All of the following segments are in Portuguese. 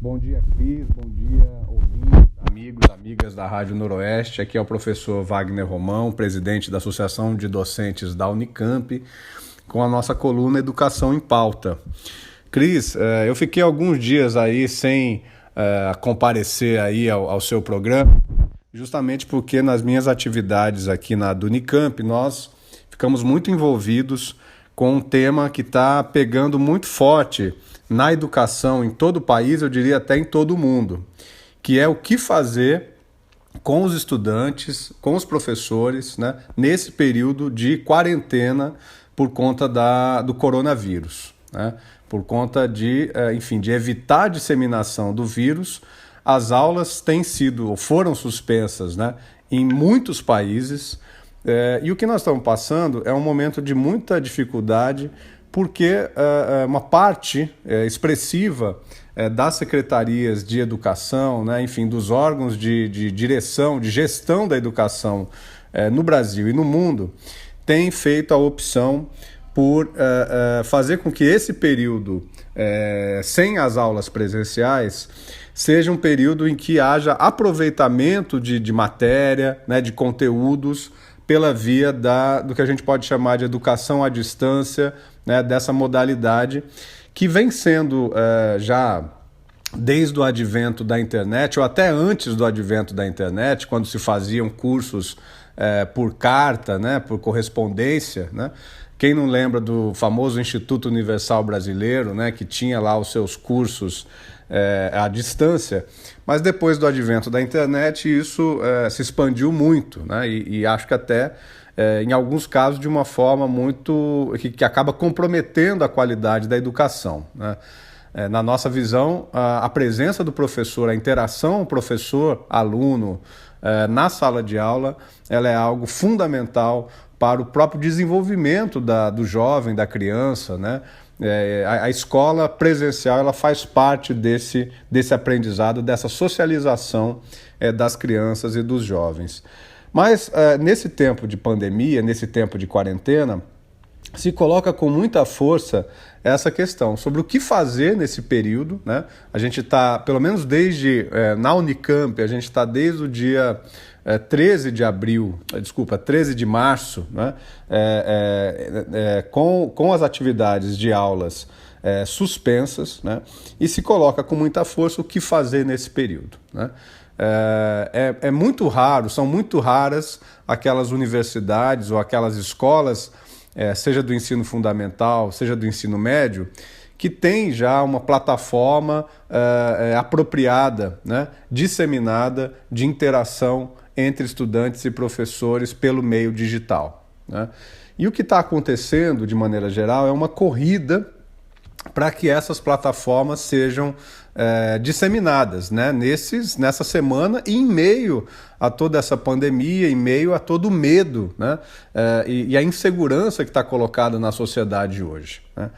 Bom dia, Cris. Bom dia, ouvintes, amigos, amigas da Rádio Noroeste. Aqui é o professor Wagner Romão, presidente da Associação de Docentes da Unicamp, com a nossa coluna Educação em Pauta. Cris, eu fiquei alguns dias aí sem comparecer aí ao seu programa, justamente porque nas minhas atividades aqui na Unicamp nós ficamos muito envolvidos com um tema que está pegando muito forte na educação em todo o país, eu diria até em todo o mundo, que é o que fazer com os estudantes, com os professores, né, nesse período de quarentena por conta do coronavírus, né, por conta de evitar a disseminação do vírus. As aulas têm sido ou foram suspensas, né, em muitos países, e o que nós estamos passando é um momento de muita dificuldade, porque uma parte expressiva das secretarias de educação, né, enfim, dos órgãos de direção, de gestão da educação no Brasil e no mundo, tem feito a opção por fazer com que esse período sem as aulas presenciais seja um período em que haja aproveitamento de matéria, né, de conteúdos, pela via do que a gente pode chamar de educação à distância, né, dessa modalidade que vem sendo já desde o advento da internet, ou até antes do advento da internet, quando se faziam cursos por carta, né, por correspondência, né? Quem não lembra do famoso Instituto Universal Brasileiro, né, que tinha lá os seus cursos à distância, mas depois do advento da internet isso se expandiu muito, né, e acho que até em alguns casos de uma forma muito que acaba comprometendo a qualidade da educação, né? Na nossa visão, a presença do professor, a interação professor-aluno na sala de aula, ela é algo fundamental para o próprio desenvolvimento do jovem, da criança, né? A escola presencial ela faz parte desse aprendizado, dessa socialização das crianças e dos jovens. Mas nesse tempo de pandemia, nesse tempo de quarentena, se coloca com muita força essa questão sobre o que fazer nesse período, né? A gente está, pelo menos na Unicamp, a gente está desde o dia 13 de março, né? Com as atividades de aulas suspensas, né? E se coloca com muita força o que fazer nesse período, né? É muito raro, são muito raras aquelas universidades ou aquelas escolas, seja do ensino fundamental, seja do ensino médio, que tem já uma plataforma apropriada, né, disseminada de interação entre estudantes e professores pelo meio digital, né? E o que está acontecendo, de maneira geral, é uma corrida para que essas plataformas sejam disseminadas, né, nessa semana e em meio a toda essa pandemia, em meio a todo o medo, né, e a insegurança que está colocada na sociedade hoje, né?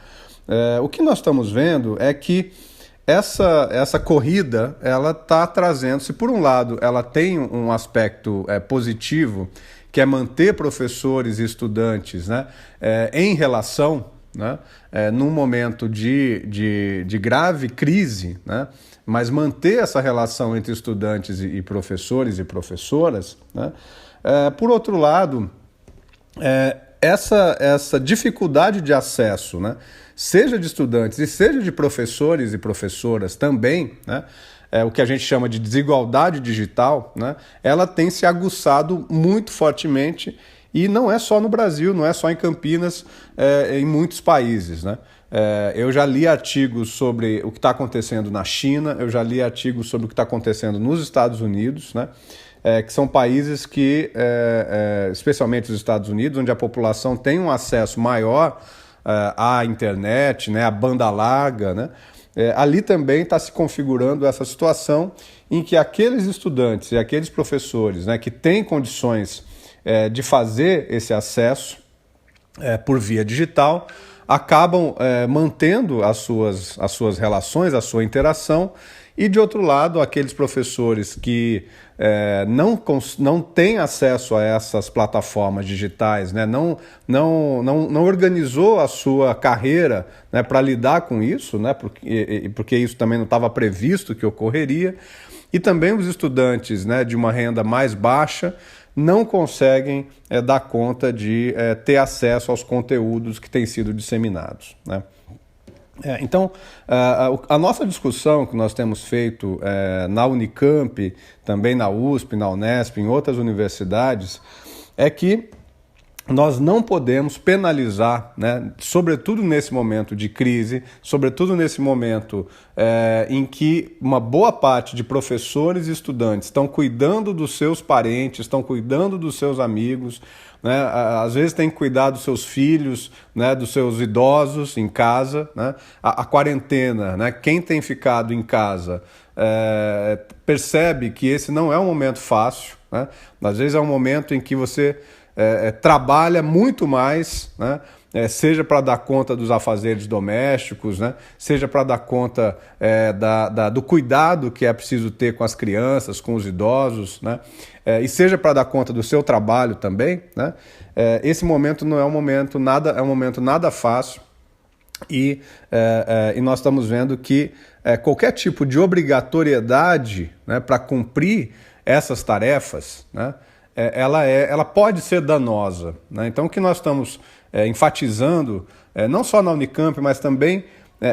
O que nós estamos vendo é que essa corrida ela está trazendo, se por um lado ela tem um aspecto positivo, que é manter professores e estudantes, né, em relação, né, num momento de grave crise, né, mas manter essa relação entre estudantes e professores e professoras, né. Por outro lado, essa dificuldade de acesso, né, seja de estudantes e seja de professores e professoras também, né, o que a gente chama de desigualdade digital, né, ela tem se aguçado muito fortemente. E não é só no Brasil, não é só em Campinas, em muitos países, né? Eu já li artigos sobre o que está acontecendo na China, eu já li artigos sobre o que está acontecendo nos Estados Unidos, né? Que são países que, especialmente os Estados Unidos, onde a população tem um acesso maior à internet, né, à banda larga, né? Ali também está se configurando essa situação em que aqueles estudantes e aqueles professores, né, que têm condições de fazer esse acesso por via digital, acabam mantendo as suas relações, a sua interação, e de outro lado, aqueles professores que não têm acesso a essas plataformas digitais, né? Não organizou a sua carreira, né, para lidar com isso, né? Porque isso também não estava previsto que ocorreria, e também os estudantes, né, de uma renda mais baixa não conseguem dar conta de ter acesso aos conteúdos que têm sido disseminados, né? Então, a nossa discussão que nós temos feito na Unicamp, também na USP, na Unesp, em outras universidades, é que nós não podemos penalizar, né, sobretudo nesse momento de crise, sobretudo nesse momento em que uma boa parte de professores e estudantes estão cuidando dos seus parentes, estão cuidando dos seus amigos, né, às vezes tem que cuidar dos seus filhos, né, dos seus idosos em casa, né, a quarentena, né, quem tem ficado em casa percebe que esse não é um momento fácil, né, às vezes é um momento em que você trabalha muito mais, né? Seja para dar conta dos afazeres domésticos, né? Seja para dar conta do cuidado que é preciso ter com as crianças, com os idosos, né? E seja para dar conta do seu trabalho também, né? Esse momento não é um momento nada fácil, e nós estamos vendo que qualquer tipo de obrigatoriedade, né, para cumprir essas tarefas, né, ela pode ser danosa, né? Então, o que nós estamos enfatizando, não só na Unicamp, mas também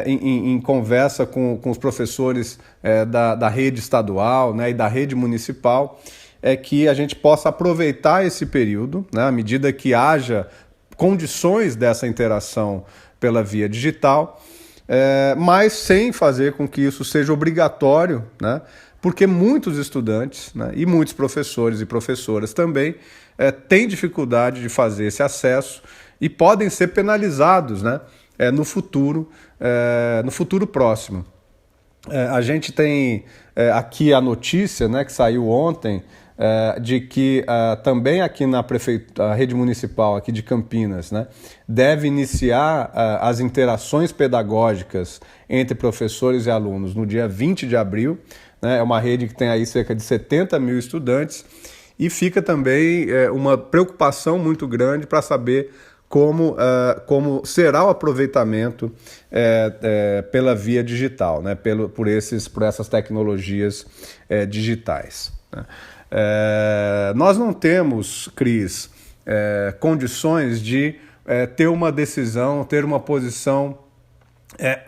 em conversa com os professores da rede estadual, né, e da rede municipal, é que a gente possa aproveitar esse período, né, à medida que haja condições dessa interação pela via digital, mas sem fazer com que isso seja obrigatório, né? Porque muitos estudantes, né, e muitos professores e professoras também têm dificuldade de fazer esse acesso e podem ser penalizados, né, no futuro próximo. A gente tem aqui a notícia, né, que saiu ontem, de que também aqui na a rede municipal aqui de Campinas, né, deve iniciar as interações pedagógicas entre professores e alunos no dia 20 de abril. É uma rede que tem aí cerca de 70 mil estudantes, e fica também uma preocupação muito grande para saber como será o aproveitamento pela via digital, né, por essas tecnologias digitais, né. Nós não temos, Cris, condições de ter uma decisão, ter uma posição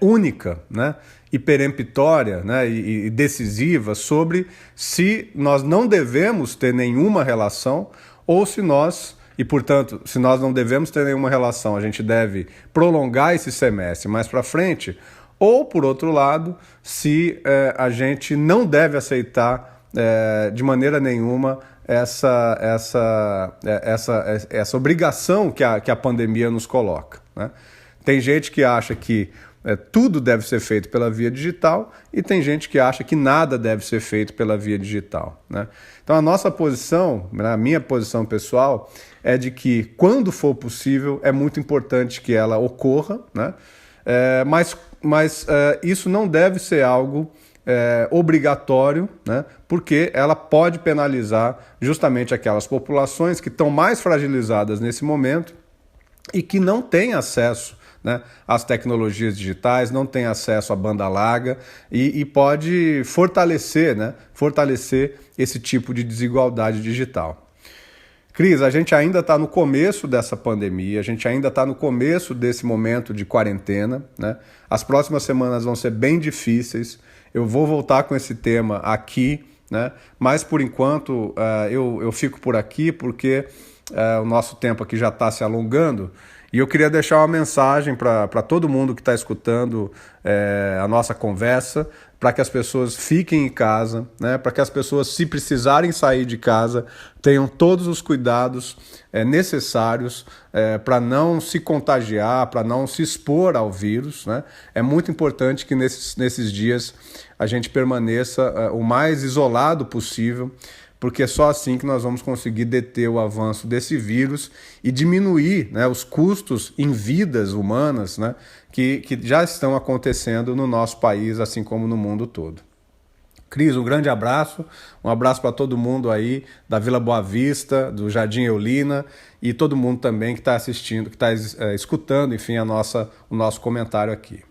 única, né, e peremptória, né, e decisiva sobre se nós não devemos ter nenhuma relação, ou se nós não devemos ter nenhuma relação, a gente deve prolongar esse semestre mais para frente, ou, por outro lado, se a gente não deve aceitar de maneira nenhuma essa obrigação que a pandemia nos coloca, né? Tem gente que acha que tudo deve ser feito pela via digital, e tem gente que acha que nada deve ser feito pela via digital, né? Então, a nossa posição, a minha posição pessoal, é de que, quando for possível, é muito importante que ela ocorra, né? Mas isso não deve ser algo obrigatório, né? Porque ela pode penalizar justamente aquelas populações que estão mais fragilizadas nesse momento e que não têm acesso, né, às tecnologias digitais, não têm acesso à banda larga, e pode fortalecer esse tipo de desigualdade digital. Cris, a gente ainda está no começo dessa pandemia, a gente ainda está no começo desse momento de quarentena, né? As próximas semanas vão ser bem difíceis. Eu vou voltar com esse tema aqui, né? Mas, por enquanto, eu fico por aqui, porque o nosso tempo aqui já está se alongando. E eu queria deixar uma mensagem para todo mundo que está escutando a nossa conversa, para que as pessoas fiquem em casa, né? Para que as pessoas, se precisarem sair de casa, tenham todos os cuidados necessários para não se contagiar, para não se expor ao vírus, né? É muito importante que nesses dias a gente permaneça o mais isolado possível, porque é só assim que nós vamos conseguir deter o avanço desse vírus e diminuir, né, os custos em vidas humanas, né, que já estão acontecendo no nosso país, assim como no mundo todo. Cris, um grande abraço, um abraço para todo mundo aí da Vila Boa Vista, do Jardim Eulina e todo mundo também que está assistindo, que está escutando, enfim, o nosso comentário aqui.